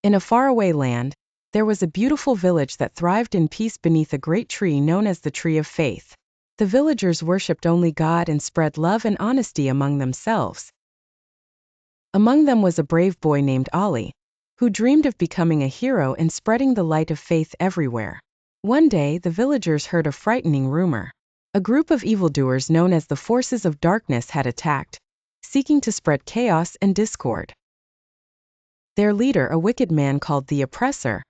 In a faraway land, there was a beautiful village that thrived in peace beneath a great tree known as the Tree of Faith. The villagers worshipped only God and spread love and honesty among themselves. Among them was a brave boy named Ali, who dreamed of becoming a hero and spreading the light of faith everywhere. One day, the villagers heard a frightening rumor. A group of evildoers known as the forces of darkness had attacked, seeking to spread chaos and discord. Their leader, a wicked man called the Oppressor,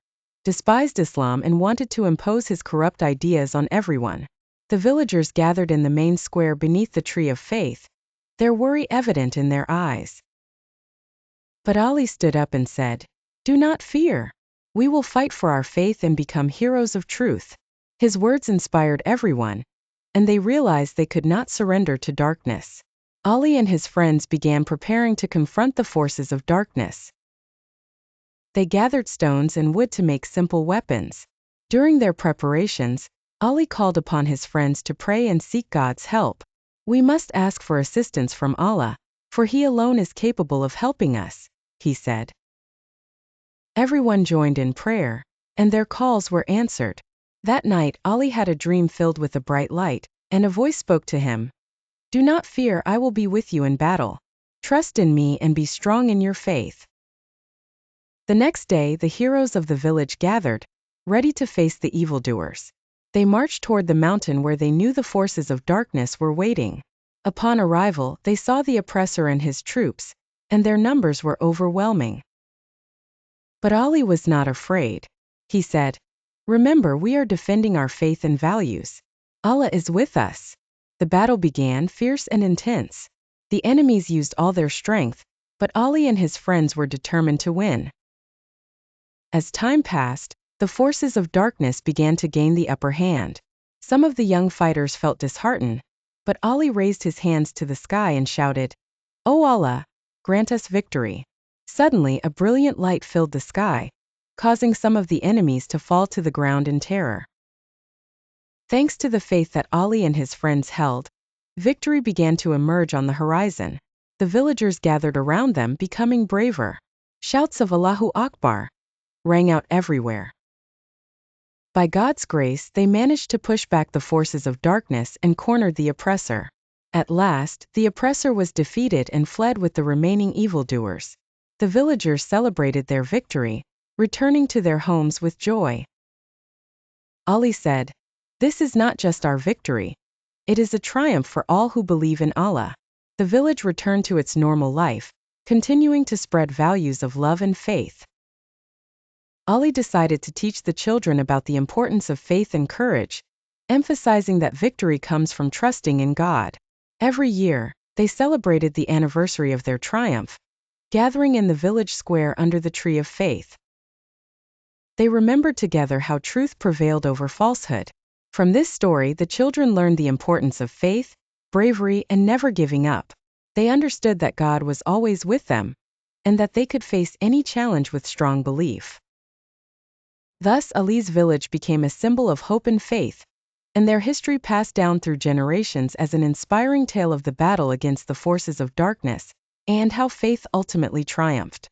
despised Islam and wanted to impose his corrupt ideas on everyone. The villagers gathered in the main square beneath the Tree of Faith, their worry evident in their eyes. But Ali stood up and said, "Do not fear. We will fight for our faith and become heroes of truth." His words inspired everyone, and they realized they could not surrender to darkness. Ali and his friends began preparing to confront the forces of darkness. They gathered stones and wood to make simple weapons. During their preparations, Ali called upon his friends to pray and seek God's help. "We must ask for assistance from Allah, for He alone is capable of helping us," he said. Everyone joined in prayer, and their calls were answered. That night, Ali had a dream filled with a bright light, and a voice spoke to him. "Do not fear, I will be with you in battle. Trust in me and be strong in your faith." The next day, the heroes of the village gathered, ready to face the evildoers. They marched toward the mountain where they knew the forces of darkness were waiting. Upon arrival, they saw the oppressor and his troops, and their numbers were overwhelming. But Ali was not afraid. He said, "Remember, we are defending our faith and values. Allah is with us." The battle began, fierce and intense. The enemies used all their strength, but Ali and his friends were determined to win. As time passed, the forces of darkness began to gain the upper hand. Some of the young fighters felt disheartened, but Ali raised his hands to the sky and shouted, "O Allah, grant us victory." Suddenly, a brilliant light filled the sky, causing some of the enemies to fall to the ground in terror. Thanks to the faith that Ali and his friends held, victory began to emerge on the horizon. The villagers gathered around them, becoming braver. Shouts of Allahu Akbar rang out everywhere. By God's grace, they managed to push back the forces of darkness and cornered the oppressor. At last, the oppressor was defeated and fled with the remaining evildoers. The villagers celebrated their victory, returning to their homes with joy. Ali said, "This is not just our victory. It is a triumph for all who believe in Allah." The village returned to its normal life, continuing to spread values of love and faith. Ali decided to teach the children about the importance of faith and courage, emphasizing that victory comes from trusting in God. Every year, they celebrated the anniversary of their triumph, gathering in the village square under the Tree of Faith. They remembered together how truth prevailed over falsehood. From this story, the children learned the importance of faith, bravery, and never giving up. They understood that God was always with them, and that they could face any challenge with strong belief. Thus, Ali's village became a symbol of hope and faith, and their history passed down through generations as an inspiring tale of the battle against the forces of darkness, and how faith ultimately triumphed.